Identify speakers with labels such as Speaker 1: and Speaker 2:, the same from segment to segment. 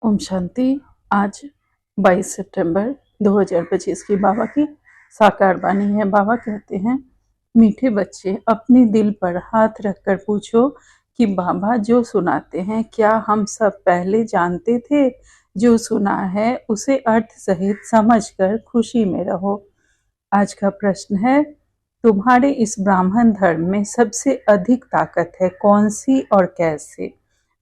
Speaker 1: ओम शांति। आज 22 सितंबर 2025 की बाबा की साकार वाणी है। बाबा कहते हैं, मीठे बच्चे अपने दिल पर हाथ रखकर पूछो कि बाबा जो सुनाते हैं क्या हम सब पहले जानते थे। जो सुना है उसे अर्थ सहित समझकर खुशी में रहो। आज का प्रश्न है, तुम्हारे इस ब्राह्मण धर्म में सबसे अधिक ताकत है कौन सी और कैसे।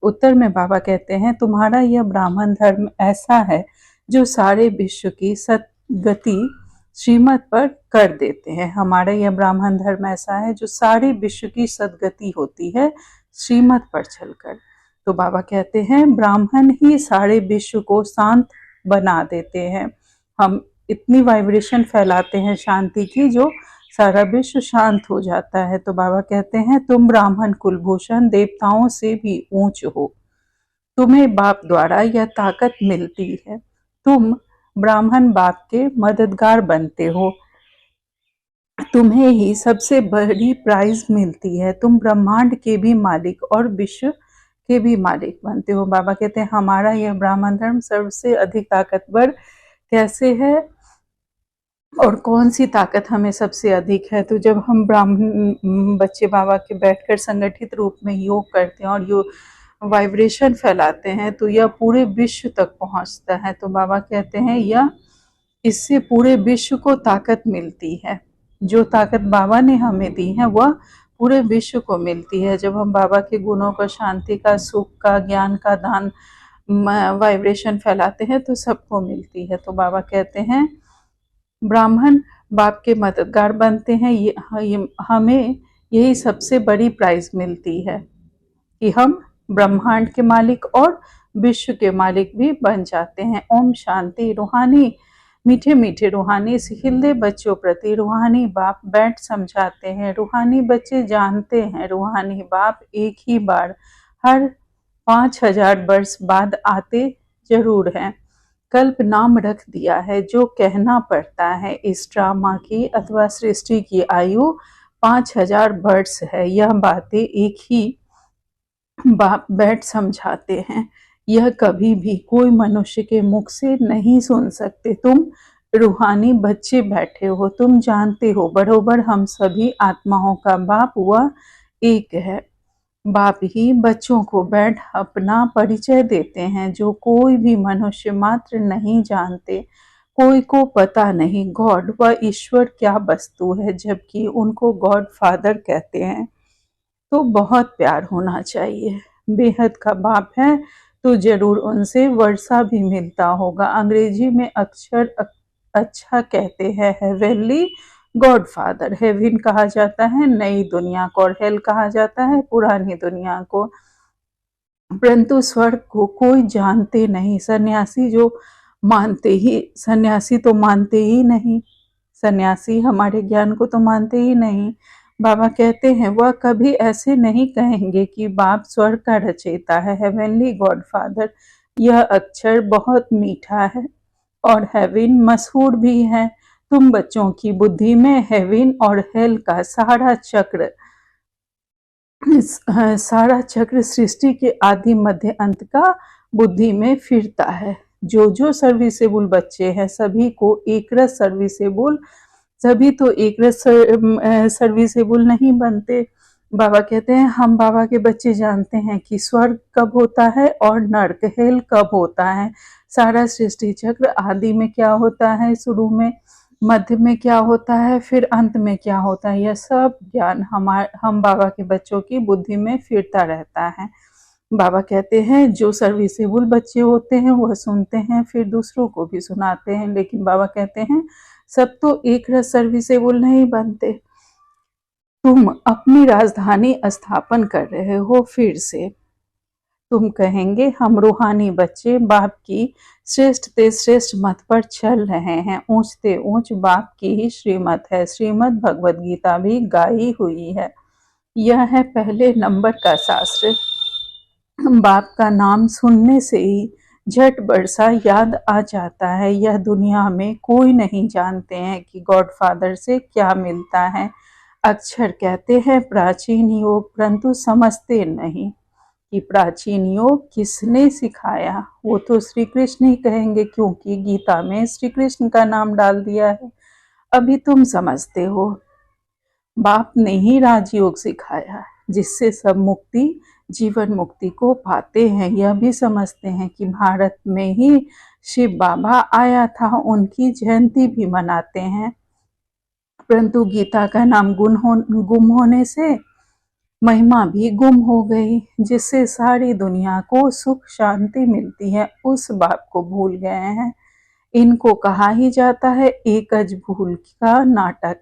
Speaker 1: उत्तर में बाबा कहते हैं, तुम्हारा यह ब्राह्मण धर्म ऐसा है जो सारे विश्व की सद्गति श्रीमत पर कर देते हैं। हमारा यह ब्राह्मण धर्म ऐसा है जो सारे विश्व की सद्गति होती है श्रीमत पर चलकर। तो बाबा कहते हैं, ब्राह्मण ही सारे विश्व को शांत बना देते हैं। हम इतनी वाइब्रेशन फैलाते हैं शांति की जो सारा विश्व शांत हो जाता है। तो बाबा कहते हैं, तुम ब्राह्मण कुलभूषण देवताओं से भी ऊंच हो। तुम्हें बाप द्वारा यह ताकत मिलती है। तुम ब्राह्मण बाप के मददगार बनते हो। तुम्हें ही सबसे बड़ी प्राइज मिलती है। तुम ब्रह्मांड के भी मालिक और विश्व के भी मालिक बनते हो। बाबा कहते हैं, हमारा यह ब्राह्मण धर्म सबसे अधिक ताकतवर कैसे है और कौन सी ताकत हमें सबसे अधिक है। तो जब हम ब्राह्मण बच्चे बाबा के बैठकर संगठित रूप में योग करते हैं और यो वाइब्रेशन फैलाते हैं तो यह पूरे विश्व तक पहुंचता है। तो बाबा कहते हैं, यह इससे पूरे विश्व को ताकत मिलती है। जो ताकत बाबा ने हमें दी है वह पूरे विश्व को मिलती है। जब हम बाबा के गुणों का, शांति का, सुख का, ज्ञान का दान वाइब्रेशन फैलाते हैं तो सबको मिलती है। तो बाबा कहते हैं, ब्राह्मण बाप के मददगार बनते हैं। हमें यही सबसे बड़ी प्राइज मिलती है कि हम ब्रह्मांड के मालिक और विश्व के मालिक भी बन जाते हैं। ओम शांति। रूहानी मीठे मीठे रूहानी सिखिलदे बच्चों प्रति रूहानी बाप बैठ समझाते हैं। रूहानी बच्चे जानते हैं रूहानी बाप एक ही बार हर 5000 वर्ष बाद आते जरूर हैं। कल्प नाम रख दिया है जो कहना पड़ता है। इस ड्रामा की अथवा सृष्टि की आयु 5000 वर्ष है। यह बातें एक ही बाप बैठ समझाते हैं। यह कभी भी कोई मनुष्य के मुख से नहीं सुन सकते। तुम रूहानी बच्चे बैठे हो, तुम जानते हो बरोबर हम सभी आत्माओं का बाप वह एक है। बाप ही बच्चों को बैठ अपना परिचय देते हैं जो कोई भी मनुष्य मात्र नहीं जानते। कोई को पता नहीं गॉड व ईश्वर क्या वस्तु है, जबकि उनको गॉड फादर कहते हैं। तो बहुत प्यार होना चाहिए। बेहद का बाप है तो जरूर उनसे वर्षा भी मिलता होगा। अंग्रेजी में अक्षर अच्छा कहते हैं हेवनली गॉड फादर। हेवन कहा जाता है नई दुनिया को और हेल कहा जाता है पुरानी दुनिया को। परंतु स्वर्ग को कोई जानते नहीं। सन्यासी तो मानते ही नहीं। सन्यासी हमारे ज्ञान को तो मानते ही नहीं। बाबा कहते हैं, वह कभी ऐसे नहीं कहेंगे कि बाप स्वर्ग का रचयिता है, हेवनली गॉड फादर। यह अक्षर बहुत मीठा है और हेवन मशहूर भी है। तुम बच्चों की बुद्धि में हेवन और हेल का सारा चक्र सृष्टि के आदि मध्य अंत का बुद्धि में फिरता है। जो सर्विसेबल बच्चे हैं सभी को एकरस सर्विसेबल, सभी तो एकरस सर्विसेबल नहीं बनते। बाबा कहते हैं, हम बाबा के बच्चे जानते हैं कि स्वर्ग कब होता है और नर्क हेल कब होता है। सारा सृष्टि चक्र आदि में क्या होता है, शुरू में, मध्य में क्या होता है, फिर अंत में क्या होता है, यह सब ज्ञान हम बाबा के बच्चों की बुद्धि में फिरता रहता है। बाबा कहते हैं, जो सर्विसेबल बच्चे होते हैं वह सुनते हैं फिर दूसरों को भी सुनाते हैं। लेकिन बाबा कहते हैं, सब तो एक रस सर्विसेबल नहीं बनते। तुम अपनी राजधानी स्थापन कर रहे हो फिर से। तुम कहेंगे, हम रूहानी बच्चे बाप की श्रेष्ठ ते श्रेष्ठ मत पर चल रहे हैं। ऊंचते ऊंच बाप की ही श्रीमत है। श्रीमद भगवद गीता भी गाई हुई है। यह है पहले नंबर का शास्त्र। बाप का नाम सुनने से ही झट बरसा याद आ जाता है। यह दुनिया में कोई नहीं जानते हैं कि गॉड फादर से क्या मिलता है। अक्षर कहते हैं प्राचीन योग, परंतु समझते नहीं कि प्राचीन योग किसने सिखाया, वो तो श्री कृष्ण ही कहेंगे, क्योंकि गीता में श्री कृष्ण का नाम डाल दिया है। अभी तुम समझते हो बाप ने ही राजयोग सिखाया, जिससे सब मुक्ति, जीवन मुक्ति को पाते हैं। यह भी समझते हैं कि भारत में ही शिव बाबा आया था, उनकी जयंती भी मनाते हैं। परंतु गीता का नाम गुम होने से महिमा भी गुम हो गई, जिससे सारी दुनिया को सुख शांति मिलती है, उस बात को भूल गए हैं। इनको कहा ही जाता है एकज भूल का नाटक।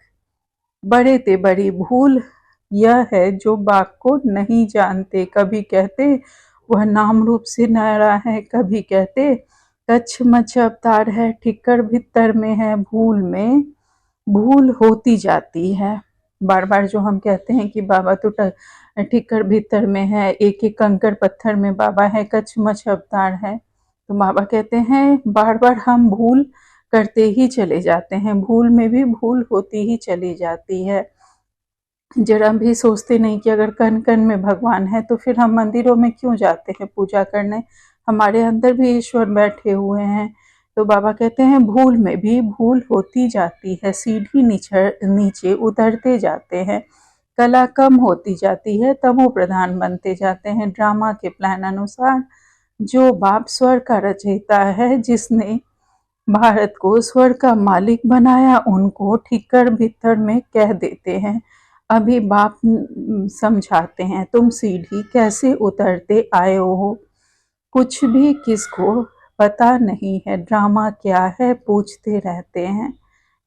Speaker 1: बड़े ते बड़ी भूल यह है जो बाप को नहीं जानते। कभी कहते वह नाम रूप से न्यारा है, कभी कहते कच्छ मच्छ अवतार है, ठिक्कर भीतर में है। भूल में भूल होती जाती है। बार बार जो हम कहते हैं कि बाबा तो ठिक्कर भीतर में है, एक एक कंकड़ पत्थर में बाबा है, कच्छ मच्छ अवतार है, तो बाबा कहते हैं बार बार हम भूल करते ही चले जाते हैं, भूल में भी भूल होती ही चली जाती है। जरा भी सोचते नहीं कि अगर कण कण में भगवान है तो फिर हम मंदिरों में क्यों जाते हैं पूजा करने, हमारे अंदर भी ईश्वर बैठे हुए हैं। तो बाबा कहते हैं भूल में भी भूल होती जाती है, सीढ़ी नीचे उतरते जाते हैं, कला कम होती जाती है, तमो प्रधान बनते जाते हैं। ड्रामा के प्लान अनुसार जो बाप स्वर्ग का रचयिता है, जिसने भारत को स्वर्ग का मालिक बनाया, उनको ठिक्कर भीतर में कह देते हैं। अभी बाप समझाते हैं तुम सीढ़ी कैसे उतरते आए हो, कुछ भी किसको पता नहीं है। ड्रामा क्या है पूछते रहते हैं।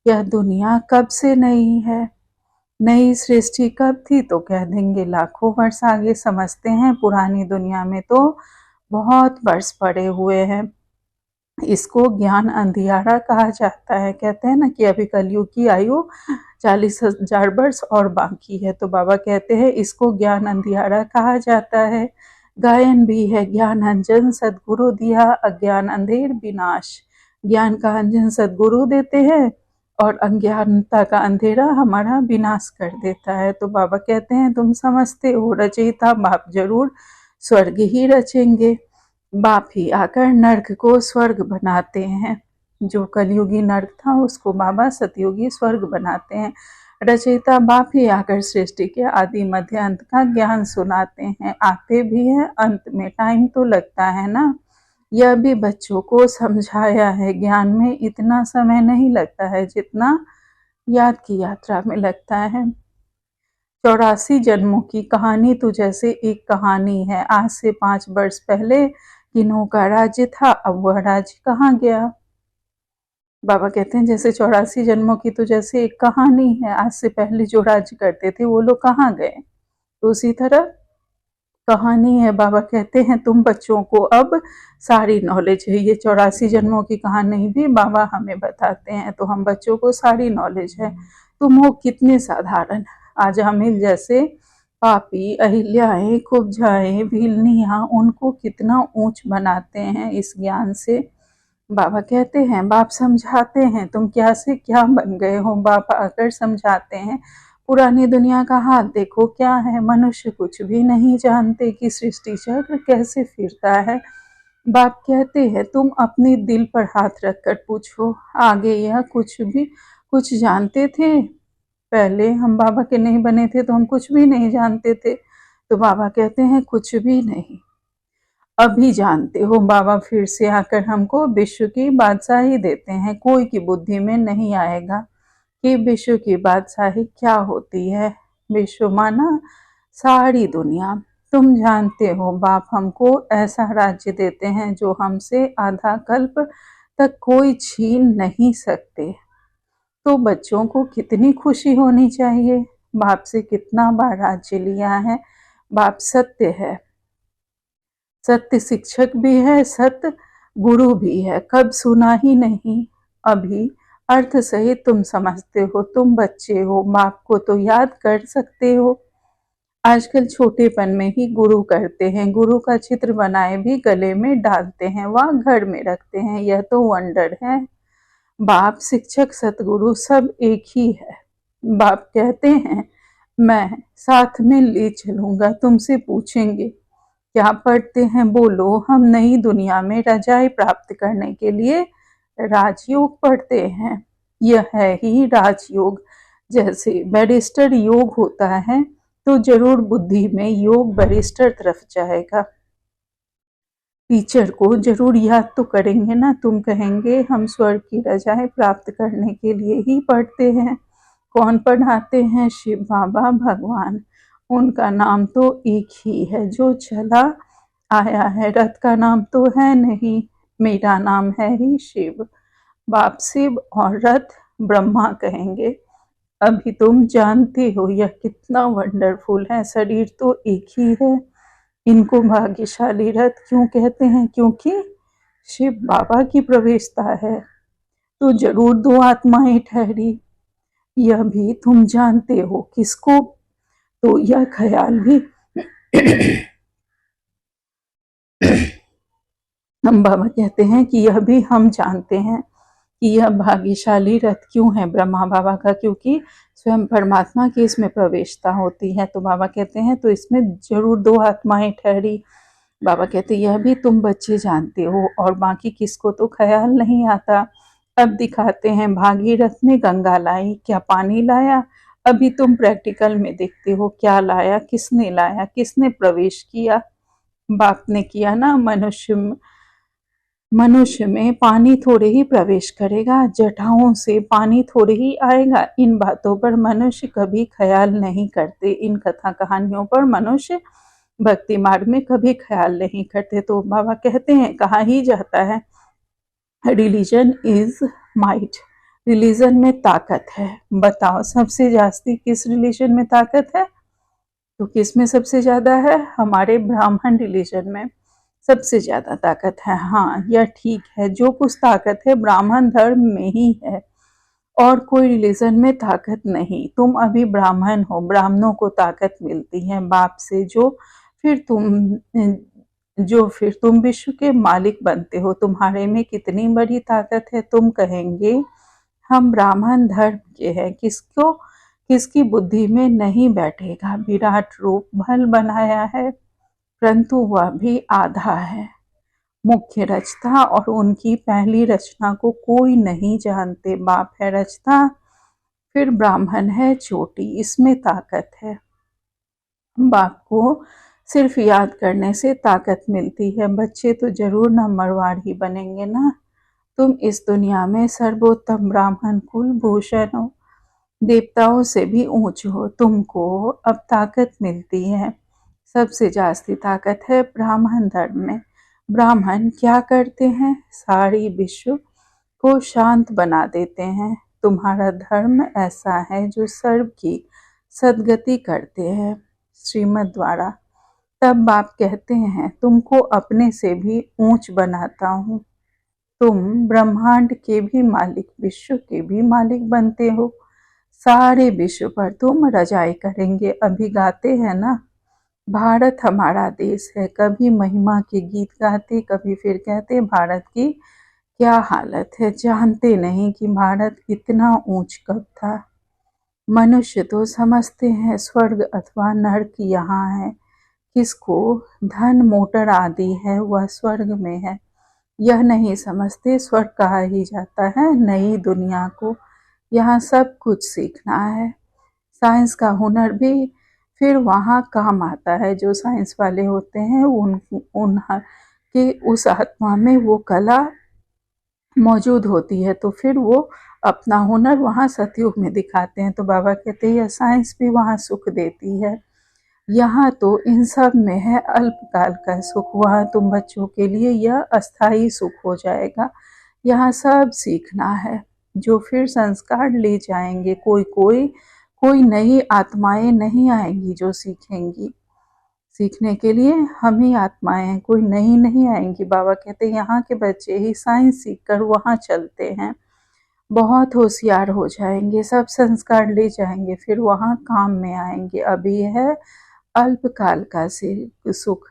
Speaker 1: यह दुनिया कब से नहीं है, नई सृष्टि कब थी, तो कह देंगे लाखों वर्ष आगे। समझते हैं पुरानी दुनिया में तो बहुत वर्ष पड़े हुए हैं। इसको ज्ञान अंधियारा कहा जाता है। कहते हैं ना कि अभी कलयुग की आयु 40,000 वर्ष और बाकी है, तो बाबा कहते हैं इसको ज्ञान अंधियारा कहा जाता है। गायन भी है, ज्ञान अंजन सदगुरु दिया, अज्ञान अंधेर विनाश। ज्ञान का अंजन सदगुरु देते हैं और अज्ञानता का अंधेरा हमारा विनाश कर देता है। तो बाबा कहते हैं तुम समझते हो रचयिता बाप जरूर स्वर्ग ही रचेंगे, बाप ही आकर नर्क को स्वर्ग बनाते हैं। जो कलयुगी नर्क था उसको बाबा सतयुगी स्वर्ग बनाते हैं। रचयिता बाप ही आकर सृष्टि के आदि मध्य अंत का ज्ञान सुनाते हैं। आते भी हैं अंत में, टाइम तो लगता है ना। यह भी बच्चों को समझाया है, ज्ञान में इतना समय नहीं लगता है जितना याद की यात्रा में लगता है। 84 जन्मों की कहानी तो जैसे एक कहानी है। आज से 5 वर्ष पहले किन्हों का राज्य था, अब वह राज्य कहाँ गया। बाबा कहते हैं जैसे 84 जन्मों की तो जैसे एक कहानी है, आज से पहले जो राज्य करते थे वो लोग कहाँ गए, तो उसी तरह कहानी है। बाबा कहते हैं तुम बच्चों को अब सारी नॉलेज है। ये 84 जन्मों की कहानी भी बाबा हमें बताते हैं, तो हम बच्चों को सारी नॉलेज है। तुम हो कितने साधारण, आज हमें जैसे पापी, अहिल्याएं, कुब्जाएं, भीलनियाँ, उनको कितना ऊंच बनाते हैं इस ज्ञान से। बाबा कहते हैं बाप समझाते हैं तुम क्या से क्या बन गए हो। बाबा आकर समझाते हैं पुरानी दुनिया का हाल देखो क्या है। मनुष्य कुछ भी नहीं जानते कि सृष्टि चक्र कैसे फिरता है। बाप कहते हैं तुम अपने दिल पर हाथ रखकर पूछो, आगे यह कुछ जानते थे। पहले हम बाबा के नहीं बने थे तो हम कुछ भी नहीं जानते थे, तो बाबा कहते हैं कुछ भी नहीं, अभी जानते हो। बाबा फिर से आकर हमको विश्व की बादशाही देते हैं। कोई की बुद्धि में नहीं आएगा कि विश्व की बादशाही क्या होती है। विश्व माना सारी दुनिया। तुम जानते हो बाप हमको ऐसा राज्य देते हैं जो हमसे आधा कल्प तक कोई छीन नहीं सकते। तो बच्चों को कितनी खुशी होनी चाहिए, बाप से कितना बार राज्य लिया है। बाप सत्य है, सत्य शिक्षक भी है, सत्य गुरु भी है। कब सुना ही नहीं, अभी अर्थ सहित तुम समझते हो। तुम बच्चे हो, बाप को तो याद कर सकते हो। आजकल छोटेपन में ही गुरु करते हैं, गुरु का चित्र बनाए भी गले में डालते हैं, वह घर में रखते हैं। यह तो वंडर है। बाप, शिक्षक, सतगुरु सब एक ही है। बाप कहते हैं मैं साथ में ले चलूंगा, तुमसे पूछेंगे क्या पढ़ते हैं बोलो? हम नई दुनिया में रजाई प्राप्त करने के लिए राजयोग पढ़ते हैं। यह है ही राजयोग। जैसे बैरिस्टर योग होता है तो जरूर बुद्धि में योग बैरिस्टर तरफ जाएगा। टीचर को जरूर याद तो करेंगे ना, तुम कहेंगे हम स्वर्ग की रजाएं प्राप्त करने के लिए ही पढ़ते हैं। कौन पढ़ाते हैं? शिव बाबा भगवान। उनका नाम तो एक ही है जो चला आया है। रथ का नाम तो है नहीं, मेरा नाम है ही शिव। बाप शिव और रथ ब्रह्मा कहेंगे। अभी तुम जानते हो यह कितना वंडरफुल है। शरीर तो एक ही है। इनको भाग्यशाली रथ क्यों कहते हैं? क्योंकि शिव बाबा की प्रवेशता है। तो जरूर दो आत्माएं ठहरी, यह भी तुम जानते हो। किसको? तो यह ख्याल भी हम बाबा कहते हैं कि यह भी हम जानते हैं कि यह भाग्यशाली रथ क्यों है ब्रह्मा बाबा का, क्योंकि स्वयं परमात्मा की इसमें प्रवेशता होती है। तो बाबा कहते हैं तो इसमें जरूर दो आत्माएं ठहरी। बाबा कहते यह भी तुम बच्चे जानते हो, और बाकी किसको तो ख्याल नहीं आता। अब दिखाते हैं भागीरथ ने गंगा लाई, क्या पानी लाया? अभी तुम प्रैक्टिकल में देखते हो क्या लाया, किसने लाया, किसने प्रवेश किया? बाप ने किया ना। मनुष्य में पानी थोड़े ही प्रवेश करेगा, जटाओं से पानी थोड़े ही आएगा। इन बातों पर मनुष्य कभी ख्याल नहीं करते। इन कथा कहानियों पर मनुष्य भक्ति मार्ग में कभी ख्याल नहीं करते। तो बाबा कहते हैं कहा ही जाता है रिलीजन इज माइट। रिलीजन में ताकत है। बताओ सबसे जास्ती किस रिलीजन में ताकत है? तो किस में सबसे ज्यादा है? हमारे ब्राह्मण रिलीजन में सबसे ज्यादा ताकत है। हाँ, यह ठीक है। जो कुछ ताकत है ब्राह्मण धर्म में ही है, और कोई रिलीजन में ताकत नहीं। तुम अभी ब्राह्मण हो, ब्राह्मणों को ताकत मिलती है बाप से, फिर तुम विश्व के मालिक बनते हो। तुम्हारे में कितनी बड़ी ताकत है। तुम कहेंगे हम ब्राह्मण धर्म के हैं, किसकी बुद्धि में नहीं बैठेगा। विराट रूप भल बनाया है, परंतु वह भी आधा है। मुख्य रचता और उनकी पहली रचना को कोई नहीं जानते। बाप है रचता, फिर ब्राह्मण है चोटी। इसमें ताकत है। बाप को सिर्फ याद करने से ताकत मिलती है। बच्चे तो जरूर नंबरवार ही बनेंगे ना। तुम इस दुनिया में सर्वोत्तम ब्राह्मण कुल भूषण हो, देवताओं से भी ऊंच हो। तुमको अब ताकत मिलती है। सबसे जास्ती ताकत है ब्राह्मण धर्म में। ब्राह्मण क्या करते हैं? सारी विश्व को शांत बना देते हैं। तुम्हारा धर्म ऐसा है जो सर्व की सदगति करते हैं श्रीमद् द्वारा। तब बाप कहते हैं तुमको अपने से भी ऊंच बनाता हूँ। तुम ब्रह्मांड के भी मालिक, विश्व के भी मालिक बनते हो। सारे विश्व पर तुम रजाई करेंगे। अभी गाते हैं ना, भारत हमारा देश है। कभी महिमा के गीत गाते, कभी फिर कहते भारत की क्या हालत है। जानते नहीं कि भारत इतना ऊंच कब था। मनुष्य तो समझते हैं स्वर्ग अथवा नरक यहाँ है। किसको धन मोटर आदि है वह स्वर्ग में है। यह नहीं समझते स्वर्ग कहा ही जाता है नई दुनिया को। यहाँ सब कुछ सीखना है। साइंस का हुनर भी फिर वहाँ काम आता है। जो साइंस वाले होते हैं उनके उस आत्मा में वो कला मौजूद होती है, तो फिर वो अपना हुनर वहाँ सतयुग में दिखाते हैं। तो बाबा कहते हैं यह साइंस भी वहाँ सुख देती है। यहाँ तो इन सब में है अल्पकाल का सुख, वहाँ तुम बच्चों के लिए यह अस्थाई सुख हो जाएगा। यहाँ सब सीखना है जो फिर संस्कार ले जाएंगे। कोई नई आत्माएं नहीं आएंगी जो सीखेंगी। सीखने के लिए हम ही आत्माएं हैं, कोई नई नहीं आएंगी। बाबा कहते हैं यहाँ के बच्चे ही साइंस सीखकर वहाँ चलते हैं, बहुत होशियार हो जाएंगे, सब संस्कार ले जाएंगे, फिर वहाँ काम में आएंगे। अभी है अल्पकाल का सुख,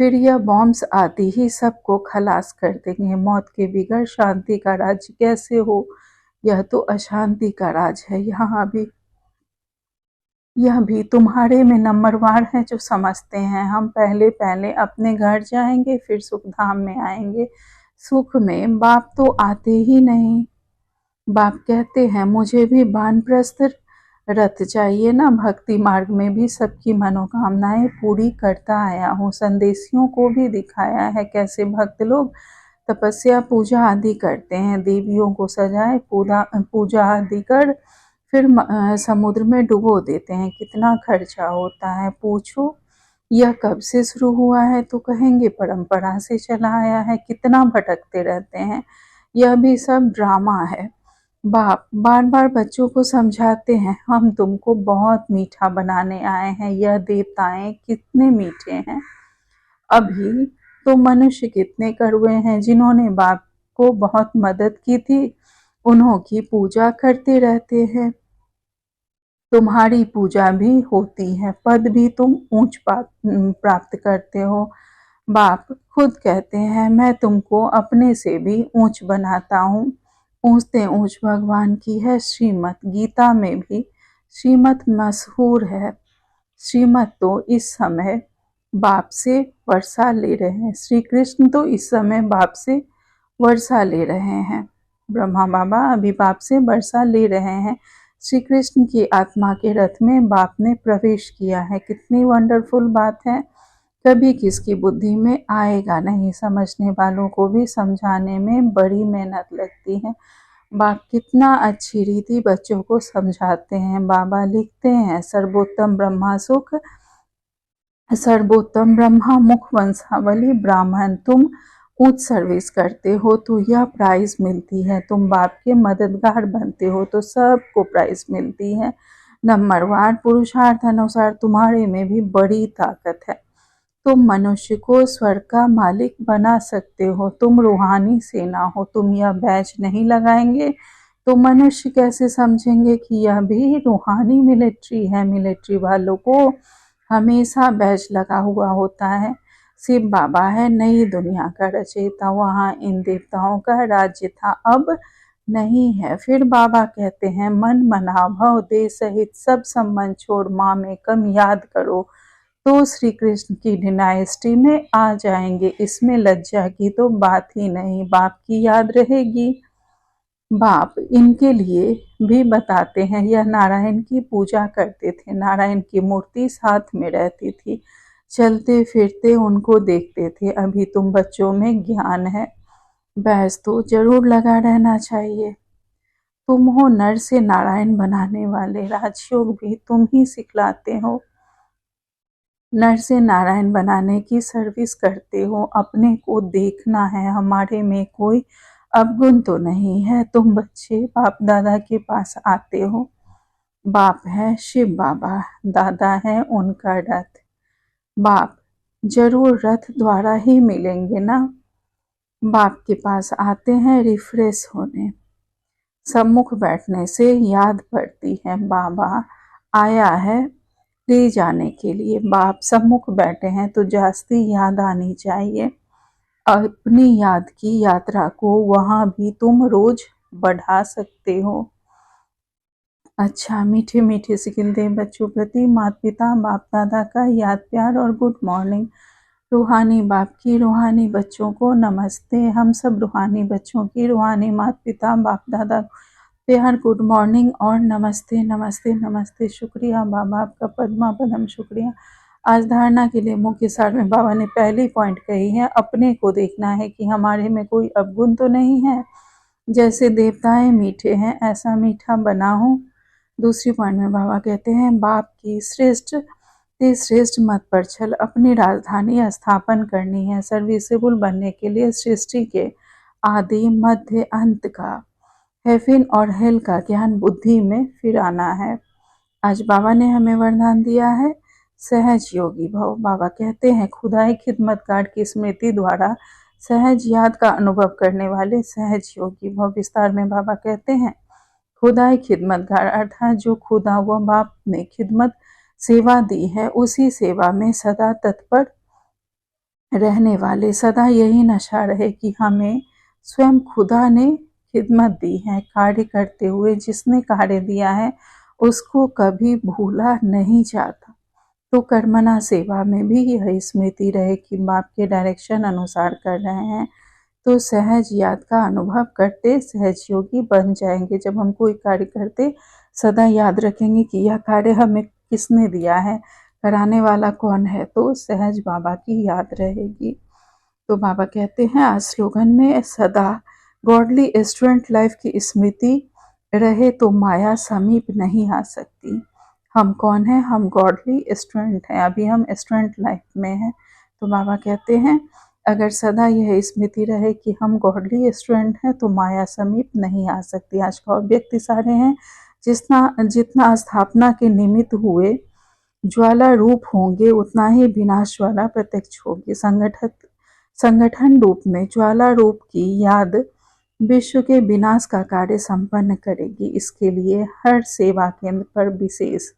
Speaker 1: फिर यह बॉम्ब्स आदि ही सबको खलास कर देंगे। मौत के बिगड़ शांति का राज्य कैसे हो? यह तो अशांति का राज है। यहाँ अभी यह भी तुम्हारे में नंबरवार है जो समझते हैं। हम पहले पहले अपने घर जाएंगे, फिर सुख धाम में आएंगे। सुख में बाप तो आते ही नहीं। बाप कहते हैं मुझे भी वानप्रस्थ रथ चाहिए ना। भक्ति मार्ग में भी सबकी मनोकामनाएं पूरी करता आया हूँ। संदेशियों को भी दिखाया है कैसे भक्त लोग तपस्या पूजा आदि करते हैं। देवियों को सजाए पूजा आदि कर फिर समुद्र में डुबो देते हैं। कितना खर्चा होता है पूछो। यह कब से शुरू हुआ है तो कहेंगे परंपरा से चला आया है। कितना भटकते रहते हैं। यह भी सब ड्रामा है। बाप बार बार बच्चों को समझाते हैं हम तुमको बहुत मीठा बनाने आए हैं। यह देवताएं कितने मीठे हैं। अभी तो मनुष्य कितने कड़वे हैं। जिन्होंने बाप को बहुत मदद की थी उन्हों की पूजा करते रहते हैं। तुम्हारी पूजा भी होती है, पद भी तुम ऊंच प्राप्त करते हो। बाप खुद कहते हैं मैं तुमको अपने से भी ऊंच बनाता हूँ। ऊंचते ऊंच भगवान की है श्रीमत। गीता में भी श्रीमत मशहूर है। श्रीमत तो इस समय बाप से वर्षा ले रहे हैं। श्री कृष्ण तो इस समय बाप से वर्षा ले रहे हैं। ब्रह्मा बाबा अभी बाप से वर्षा ले रहे हैं। श्री कृष्ण की आत्मा के रथ में बाप ने प्रवेश किया है। कितनी वंडरफुल बात है। कभी किसकी बुद्धि में आएगा नहीं। समझने वालों को भी समझाने में बड़ी मेहनत लगती है। बाप कितना अच्छी रीति बच्चों को समझाते हैं। बाबा लिखते हैं सर्वोत्तम ब्रह्मा सुख सर्वोत्तम ब्रह्मा मुख वंशावली ब्राह्मण। तुम उच्च सर्विस करते हो तो यह प्राइज मिलती है। तुम बाप के मददगार बनते हो तो सबको प्राइज मिलती है। नंबरवार पुरुषार्थ अनुसार तुम्हारे में भी बड़ी ताकत है। तुम मनुष्य को स्वर्ग का मालिक बना सकते हो। तुम रूहानी सेना हो। तुम यह बैच नहीं लगाएंगे तो मनुष्य कैसे समझेंगे कि यह भी रूहानी मिलिट्री है। मिलिट्री वालों को हमेशा बैच लगा हुआ होता है। शिव बाबा है नई दुनिया का रचयिता। वहाँ इन देवताओं का राज्य था, अब नहीं है। फिर बाबा कहते हैं मन मना भव देह सहित सब संबंध छोड़ माँ में कम याद करो तो श्री कृष्ण की डिनाइस्टी में आ जाएंगे। इसमें लज्जा की तो बात ही नहीं। बाप की याद रहेगी। बाप इनके लिए भी बताते हैं। यह नारायण की पूजा करते थे। नारायण की मूर्ति साथ में रहती थी। चलते फिरते उनको देखते थे। अभी तुम बच्चों में ज्ञान है, बहस तो जरूर लगा रहना चाहिए। तुम हो नर से नारायण बनाने वाले। राजयोग भी तुम ही सिखलाते हो। नर से नारायण बनाने की सर्विस करते हो। अपने को देखना है हमारे में कोई अवगुण तो नहीं है। तुम बच्चे बाप दादा के पास आते हो। बाप है शिव बाबा, दादा है उनका रथ। बाप जरूर रथ द्वारा ही मिलेंगे ना। बाप के पास आते हैं रिफ्रेश होने। सम्मुख बैठने से याद पड़ती है। बाबा आया है ले जाने के लिए। बाप सम्मुख बैठे हैं तो जास्ती याद आनी चाहिए। अपनी याद की यात्रा को वहाँ भी तुम रोज बढ़ा सकते हो। अच्छा मीठे मीठे सिकिलते बच्चों प्रति माता पिता बाप दादा का याद प्यार और गुड मॉर्निंग। रूहानी बाप की रूहानी बच्चों को नमस्ते। हम सब रूहानी बच्चों की रूहानी माता पिता बाप दादा प्यार गुड मॉर्निंग और नमस्ते नमस्ते नमस्ते। शुक्रिया बाबा आपका पद्मा पदम शुक्रिया। आज धारणा के लिए मुख्य सार में बाबा ने पहली पॉइंट कही है अपने को देखना है कि हमारे में कोई अवगुण तो नहीं है। जैसे देवताएं मीठे हैं ऐसा मीठा बना हूँ। दूसरी पॉइंट में बाबा कहते हैं बाप की श्रेष्ठ मत पर चल। अपनी राजधानी स्थापन करनी है। सर्विसेबल बनने के लिए सृष्टि के आदि मध्य अंत का हेवन और हेल का ज्ञान बुद्धि में फिर आना है। आज बाबा ने हमें वरदान दिया है सहज योगी भव। बाबा कहते हैं खुदाई खिदमतगार की स्मृति द्वारा सहज याद का अनुभव करने वाले सहज योगी भव। विस्तार में बाबा कहते हैं खुदाई खिदमतगार अर्थात जो खुदा व बाप ने खिदमत सेवा दी है उसी सेवा में सदा तत्पर रहने वाले। सदा यही नशा रहे कि हमें स्वयं खुदा ने खिदमत दी है। कार्य करते हुए जिसने कार्य दिया है उसको कभी भूला नहीं जाता। तो कर्मणा सेवा में भी यह स्मृति रहे कि बाप के डायरेक्शन अनुसार कर रहे हैं तो सहज याद का अनुभव करते सहज योगी बन जाएंगे। जब हम कोई कार्य करते सदा याद रखेंगे कि यह कार्य हमें किसने दिया है, कराने वाला कौन है, तो सहज बाबा की याद रहेगी। तो बाबा कहते हैं आज स्लोगन में सदा गॉडली स्टूडेंट लाइफ की स्मृति रहे तो माया समीप नहीं आ सकती। हम कौन हैं? हम गॉडली स्टूडेंट हैं, अभी हम स्टूडेंट लाइफ में हैं। तो बाबा कहते हैं अगर सदा यह स्मृति रहे कि हम गॉडली स्टूडेंट हैं तो माया समीप नहीं आ सकती। आज का व्यक्ति सारे हैं जितना स्थापना के निमित्त हुए ज्वाला रूप होंगे उतना ही विनाश ज्वाला प्रत्यक्ष होगी। संगठन रूप में ज्वाला रूप की याद विश्व के विनाश का कार्य संपन्न करेगी। इसके लिए हर सेवा केंद्र पर विशेष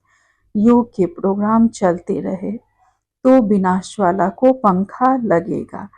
Speaker 1: योग के प्रोग्राम चलते रहे तो विनाश ज्वाला को पंखा लगेगा।